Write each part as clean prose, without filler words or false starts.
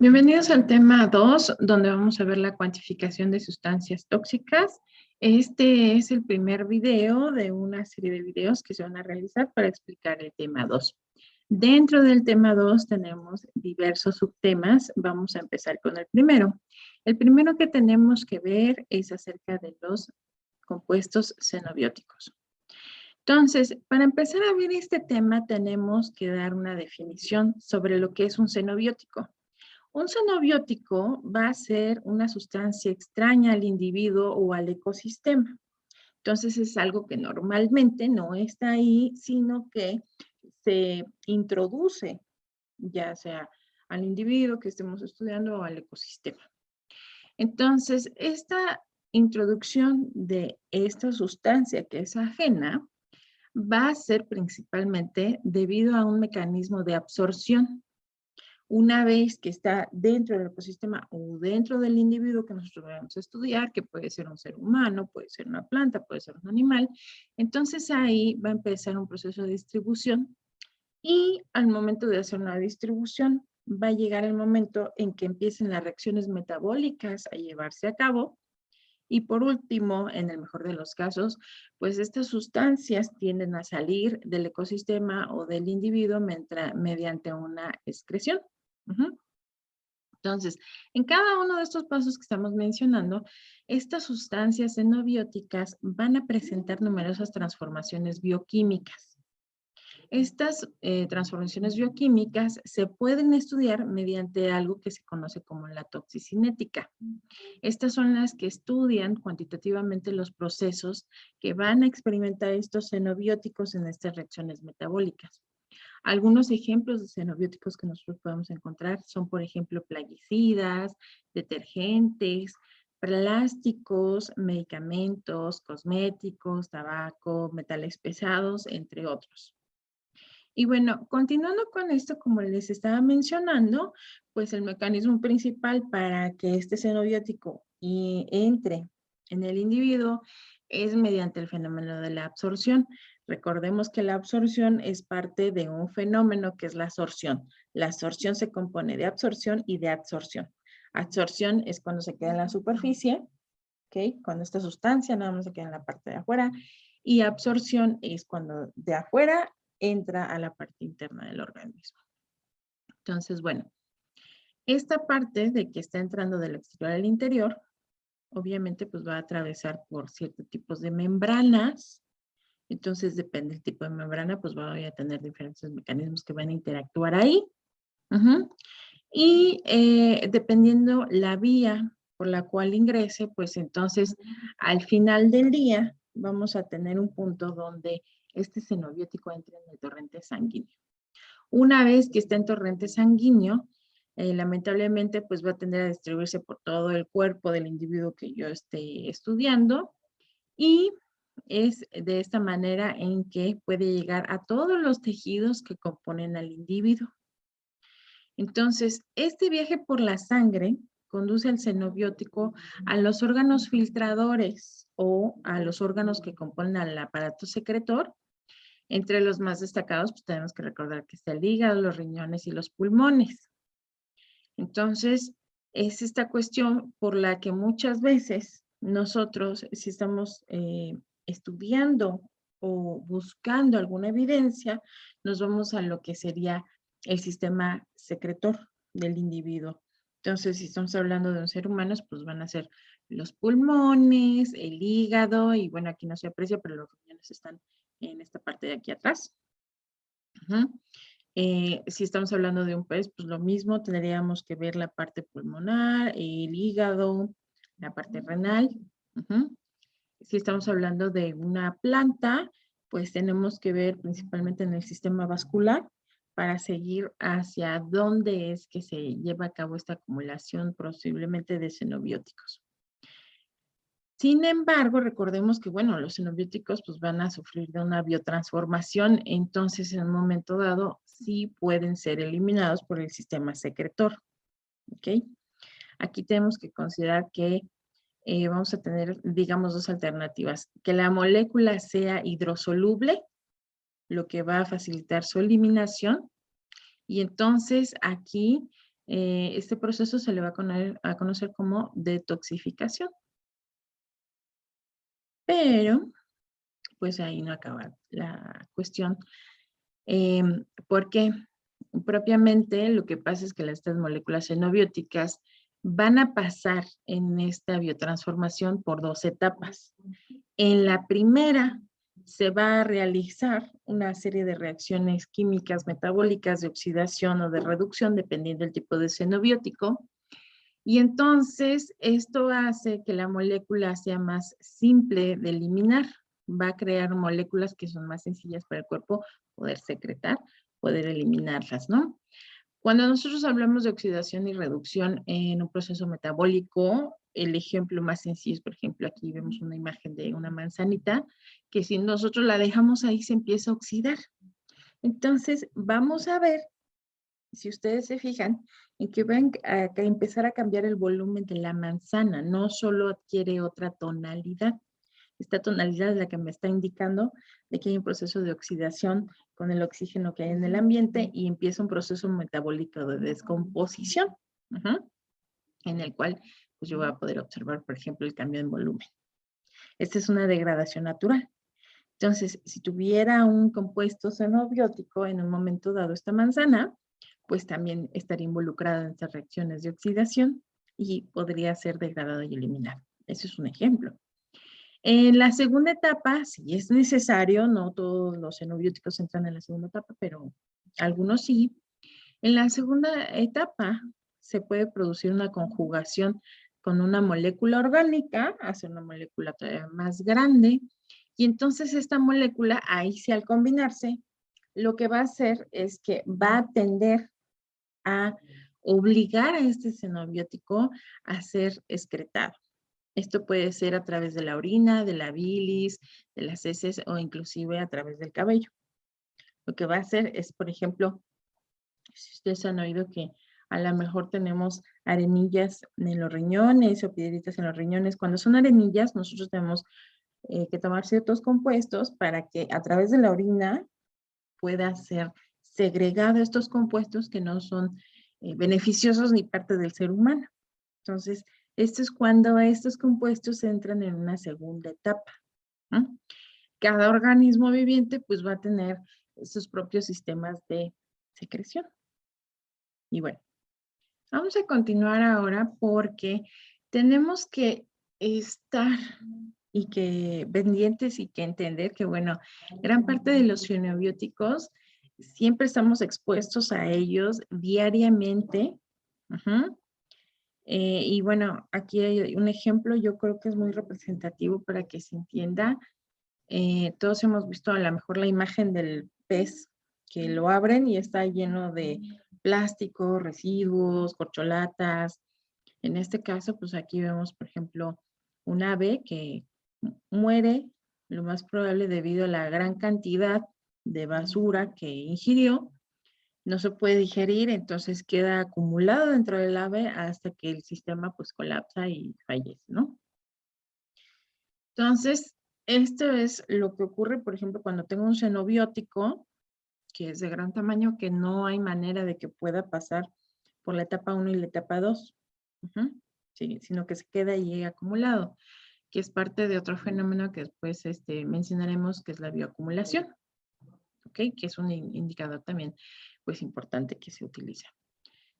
Bienvenidos al tema 2, donde vamos a ver la cuantificación de sustancias tóxicas. Este es el primer video de una serie de videos que se van a realizar para explicar el tema 2. Dentro del tema 2 tenemos diversos subtemas. Vamos a empezar con el primero. El primero que tenemos que ver es acerca de los compuestos xenobióticos. Entonces, para empezar a ver este tema, tenemos que dar una definición sobre lo que es un xenobiótico. Un xenobiótico va a ser una sustancia extraña al individuo o al ecosistema. Entonces es algo que normalmente no está ahí, sino que se introduce, ya sea al individuo que estemos estudiando o al ecosistema. Entonces, esta introducción de esta sustancia que es ajena va a ser principalmente debido a un mecanismo de absorción. Una vez que está dentro del ecosistema o dentro del individuo que nosotros vamos a estudiar, que puede ser un ser humano, puede ser una planta, puede ser un animal, entonces ahí va a empezar un proceso de distribución y al momento de hacer una distribución va a llegar el momento en que empiecen las reacciones metabólicas a llevarse a cabo y por último, en el mejor de los casos, pues estas sustancias tienden a salir del ecosistema o del individuo mediante una excreción. Entonces, en cada uno de estos pasos que estamos mencionando, estas sustancias xenobióticas van a presentar numerosas transformaciones bioquímicas. Estas transformaciones bioquímicas se pueden estudiar mediante algo que se conoce como la toxicinética. Estas son las que estudian cuantitativamente los procesos que van a experimentar estos xenobióticos en estas reacciones metabólicas. Algunos ejemplos de xenobióticos que nosotros podemos encontrar son, por ejemplo, plaguicidas, detergentes, plásticos, medicamentos, cosméticos, tabaco, metales pesados, entre otros. Y bueno, continuando con esto, como les estaba mencionando, pues el mecanismo principal para que este xenobiótico entre en el individuo es mediante el fenómeno de la absorción. Recordemos que la absorción es parte de un fenómeno que es la absorción. La absorción se compone de absorción y de adsorción. Absorción es cuando se queda en la superficie, ¿ok? Cuando esta sustancia nada más se queda en la parte de afuera. Y absorción es cuando de afuera entra a la parte interna del organismo. Entonces, bueno, esta parte de que está entrando del exterior al interior, obviamente pues va a atravesar por ciertos tipos de membranas. Entonces, depende del tipo de membrana, pues va a tener diferentes mecanismos que van a interactuar ahí. Y dependiendo la vía por la cual ingrese, pues entonces al final del día vamos a tener un punto donde este xenobiótico entra en el torrente sanguíneo. Una vez que está en torrente sanguíneo, lamentablemente pues va a tender a distribuirse por todo el cuerpo del individuo que yo esté estudiando y es de esta manera en que puede llegar a todos los tejidos que componen al individuo. Entonces, este viaje por la sangre conduce al xenobiótico a los órganos filtradores o a los órganos que componen al aparato secretor. Entre los más destacados, pues tenemos que recordar que está el hígado, los riñones y los pulmones. Entonces, es esta cuestión por la que muchas veces nosotros, si estamos estudiando o buscando alguna evidencia, nos vamos a lo que sería el sistema secretor del individuo. Entonces, si estamos hablando de un ser humano, pues van a ser los pulmones, el hígado, y bueno, aquí no se aprecia, pero los riñones están en esta parte de aquí atrás. Si estamos hablando de un pez, pues lo mismo, tendríamos que ver la parte pulmonar, el hígado, la parte renal. Si estamos hablando de una planta, pues tenemos que ver principalmente en el sistema vascular para seguir hacia dónde es que se lleva a cabo esta acumulación posiblemente de xenobióticos. Sin embargo, recordemos que, bueno, los xenobióticos pues van a sufrir de una biotransformación, entonces en un momento dado sí pueden ser eliminados por el sistema secretor, ¿ok? Aquí tenemos que considerar que vamos a tener, digamos, dos alternativas. Que la molécula sea hidrosoluble, lo que va a facilitar su eliminación. Y entonces aquí Este proceso se le va a conocer como detoxificación. Pero, pues ahí no acaba la cuestión. ¿Por qué? Propiamente lo que pasa es que estas moléculas xenobióticas van a pasar en esta biotransformación por 2 etapas. En la primera se va a realizar una serie de reacciones químicas metabólicas de oxidación o de reducción, dependiendo del tipo de xenobiótico. Y entonces esto hace que la molécula sea más simple de eliminar. Va a crear moléculas que son más sencillas para el cuerpo poder secretar, poder eliminarlas, ¿no? Cuando nosotros hablamos de oxidación y reducción en un proceso metabólico, el ejemplo más sencillo es, por ejemplo, aquí vemos una imagen de una manzanita, que si nosotros la dejamos ahí se empieza a oxidar. Entonces, vamos a ver, si ustedes se fijan, en que van a empezar a cambiar el volumen de la manzana, no solo adquiere otra tonalidad. Esta tonalidad es la que me está indicando de que hay un proceso de oxidación con el oxígeno que hay en el ambiente y empieza un proceso metabólico de descomposición, en el cual pues, yo voy a poder observar, por ejemplo, el cambio en volumen. Esta es una degradación natural. Entonces, si tuviera un compuesto xenobiótico en un momento dado esta manzana, pues también estaría involucrada en estas reacciones de oxidación y podría ser degradado y eliminado. Ese es un ejemplo. En la segunda etapa, si es necesario, no todos los xenobióticos entran en la segunda etapa, pero algunos sí. En la segunda etapa se puede producir una conjugación con una molécula orgánica, hace una molécula todavía más grande, y entonces esta molécula, ahí sí al combinarse, lo que va a hacer es que va a tender a obligar a este xenobiótico a ser excretado. Esto puede ser a través de la orina, de la bilis, de las heces o inclusive a través del cabello. Lo que va a hacer es, por ejemplo, si ustedes han oído que a lo mejor tenemos arenillas en los riñones o piedritas en los riñones. Cuando son arenillas, nosotros tenemos que tomar ciertos compuestos para que a través de la orina pueda ser segregado estos compuestos que no son beneficiosos ni parte del ser humano. Entonces, esto es cuando estos compuestos entran en una segunda etapa. ¿No? Cada organismo viviente pues va a tener sus propios sistemas de secreción. Y bueno, vamos a continuar ahora porque tenemos que estar y que pendientes y que entender que, bueno, gran parte de los xenobióticos siempre estamos expuestos a ellos diariamente. Y bueno, aquí hay un ejemplo, yo creo que es muy representativo para que se entienda. Todos hemos visto a lo mejor la imagen del pez que lo abren y está lleno de plástico, residuos, corcholatas. En este caso, pues aquí vemos, por ejemplo, un ave que muere, lo más probable debido a la gran cantidad de basura que ingirió, no se puede digerir, entonces queda acumulado dentro del ave hasta que el sistema pues colapsa y fallece, ¿no? Entonces, esto es lo que ocurre, por ejemplo, cuando tengo un xenobiótico que es de gran tamaño, que no hay manera de que pueda pasar por la etapa 1 y la etapa 2, sí, sino que se queda ahí acumulado, que es parte de otro fenómeno que después mencionaremos, que es la bioacumulación, ¿ok? Que es un indicador también, pues, importante que se utiliza.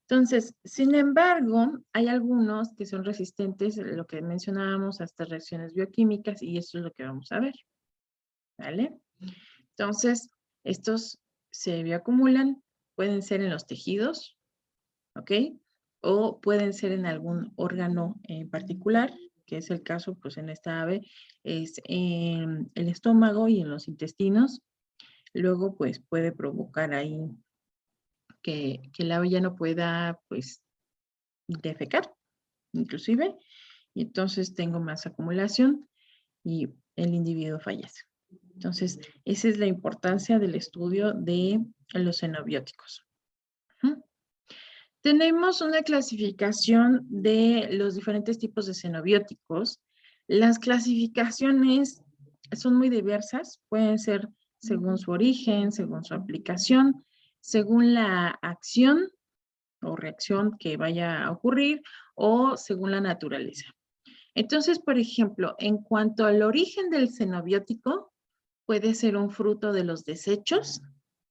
Entonces, sin embargo, hay algunos que son resistentes, lo que mencionábamos, a estas reacciones bioquímicas, y esto es lo que vamos a ver, ¿vale? Entonces, estos se bioacumulan, pueden ser en los tejidos, ¿ok? O pueden ser en algún órgano en particular, que es el caso, pues en esta ave, es en el estómago y en los intestinos. Luego, pues puede provocar ahí que el ave ya no pueda, pues, defecar, inclusive, y entonces tengo más acumulación y el individuo fallece. Entonces, esa es la importancia del estudio de los xenobióticos. Tenemos una clasificación de los diferentes tipos de xenobióticos. Las clasificaciones son muy diversas, pueden ser según su origen, según su aplicación, según la acción o reacción que vaya a ocurrir o según la naturaleza. Entonces, por ejemplo, en cuanto al origen del xenobiótico, puede ser un fruto de los desechos.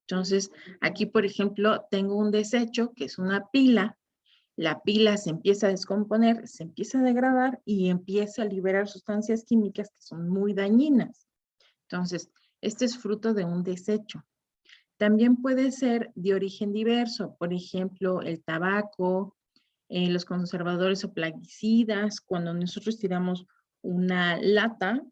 Entonces, aquí, por ejemplo, tengo un desecho que es una pila. La pila se empieza a descomponer, se empieza a degradar y empieza a liberar sustancias químicas que son muy dañinas. Entonces, este es fruto de un desecho. También puede ser de origen diverso, por ejemplo, el tabaco, los conservadores o plaguicidas, cuando nosotros tiramos una lata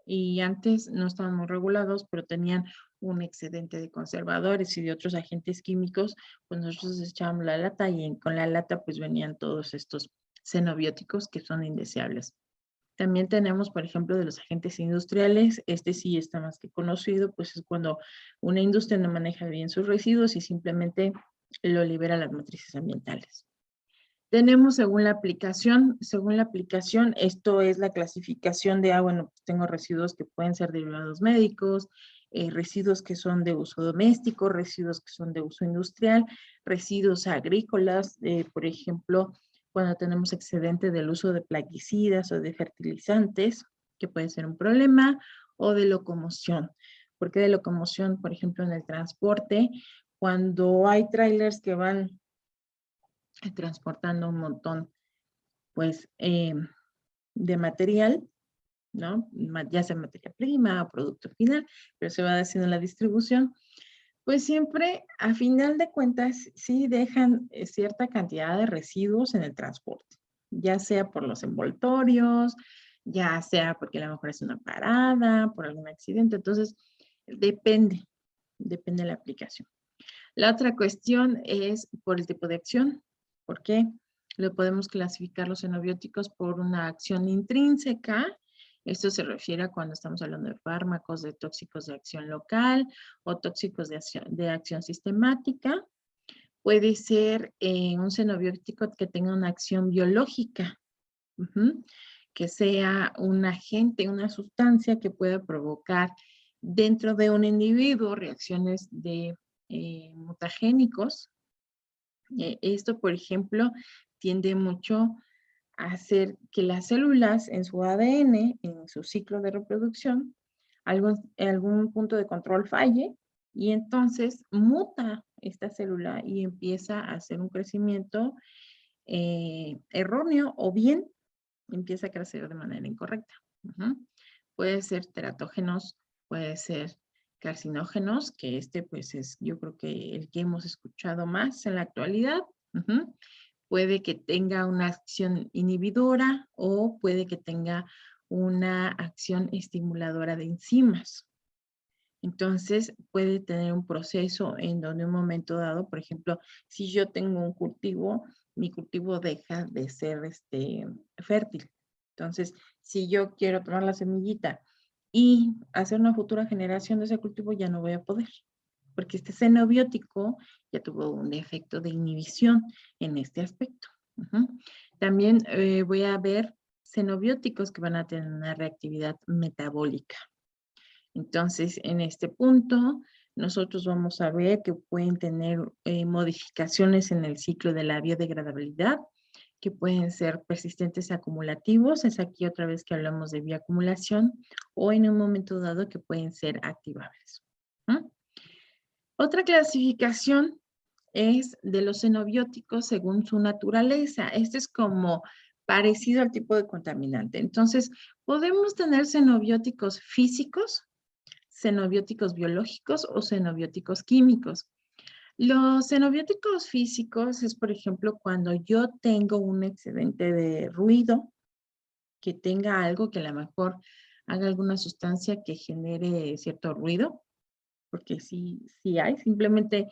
y antes no estaban muy regulados, pero tenían un excedente de conservadores y de otros agentes químicos, pues nosotros echábamos la lata y con la lata pues venían todos estos xenobióticos que son indeseables. También tenemos, por ejemplo, de los agentes industriales, este sí está más que conocido, pues es cuando una industria no maneja bien sus residuos y simplemente lo libera a las matrices ambientales. Tenemos según la aplicación, esto es la clasificación de, bueno, pues tengo residuos que pueden ser derivados médicos, residuos que son de uso doméstico, residuos que son de uso industrial, residuos agrícolas, por ejemplo, cuando tenemos excedente del uso de plaguicidas o de fertilizantes, que puede ser un problema, o de locomoción. ¿Por qué de locomoción? Por ejemplo, en el transporte, cuando hay trailers que van transportando un montón, pues, de material, ¿no? Ya sea materia prima o producto final, pero se va haciendo la distribución, pues siempre, a final de cuentas, sí dejan cierta cantidad de residuos en el transporte, ya sea por los envoltorios, ya sea porque a lo mejor es una parada, por algún accidente, entonces depende de la aplicación. La otra cuestión es por el tipo de acción. ¿Por qué? Lo podemos clasificar los xenobióticos por una acción intrínseca. Esto se refiere a cuando estamos hablando de fármacos, de tóxicos de acción local o tóxicos de acción sistemática. Puede ser un xenobiótico que tenga una acción biológica, que sea un agente, una sustancia que pueda provocar dentro de un individuo reacciones de mutagénicos. Esto, por ejemplo, tiende mucho a hacer que las células en su ADN, en su ciclo de reproducción, algún punto de control falle y entonces muta esta célula y empieza a hacer un crecimiento erróneo o bien empieza a crecer de manera incorrecta. Puede ser teratógenos, puede ser carcinógenos, que este pues es yo creo que el que hemos escuchado más en la actualidad. Puede que tenga una acción inhibidora o puede que tenga una acción estimuladora de enzimas. Entonces, puede tener un proceso en donde un momento dado, por ejemplo, si yo tengo un cultivo, mi cultivo deja de ser fértil. Entonces, si yo quiero tomar la semillita y hacer una futura generación de ese cultivo, ya no voy a poder, porque este xenobiótico ya tuvo un efecto de inhibición en este aspecto. También voy a ver xenobióticos que van a tener una reactividad metabólica. Entonces, en este punto, nosotros vamos a ver que pueden tener modificaciones en el ciclo de la biodegradabilidad, que pueden ser persistentes acumulativos, es aquí otra vez que hablamos de bioacumulación, o en un momento dado que pueden ser activables. Otra clasificación es de los xenobióticos según su naturaleza. Este es como parecido al tipo de contaminante. Entonces, podemos tener xenobióticos físicos, xenobióticos biológicos o xenobióticos químicos. Los xenobióticos físicos es, por ejemplo, cuando yo tengo un excedente de ruido, que tenga algo que a lo mejor haga alguna sustancia que genere cierto ruido, porque sí hay, simplemente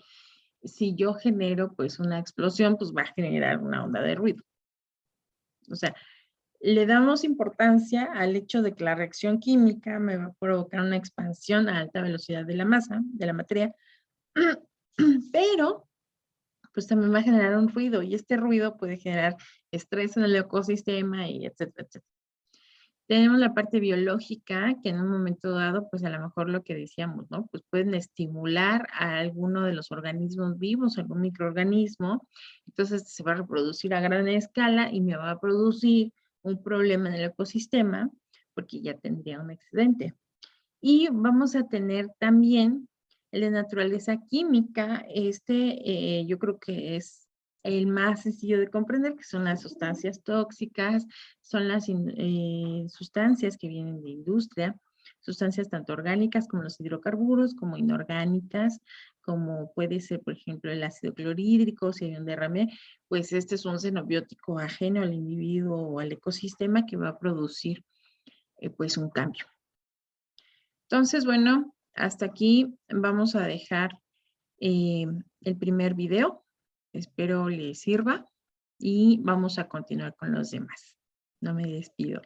si yo genero pues una explosión, pues va a generar una onda de ruido. O sea, le damos importancia al hecho de que la reacción química me va a provocar una expansión a alta velocidad de la masa, de la materia, pero pues también va a generar un ruido y este ruido puede generar estrés en el ecosistema y etcétera, etcétera. Tenemos la parte biológica, que en un momento dado, pues a lo mejor lo que decíamos, ¿no? Pues pueden estimular a alguno de los organismos vivos, algún microorganismo, entonces se va a reproducir a gran escala y me va a producir un problema en el ecosistema porque ya tendría un excedente. Y vamos a tener también el de naturaleza química. Yo creo que es el más sencillo de comprender, que son las sustancias tóxicas, son las sustancias que vienen de industria, sustancias tanto orgánicas como los hidrocarburos, como inorgánicas, como puede ser, por ejemplo, el ácido clorhídrico, si hay un derrame, pues este es un xenobiótico ajeno al individuo o al ecosistema que va a producir pues un cambio. Entonces, bueno, hasta aquí vamos a dejar eh, el primer video. Espero les sirva y vamos a continuar con los demás. No me despido.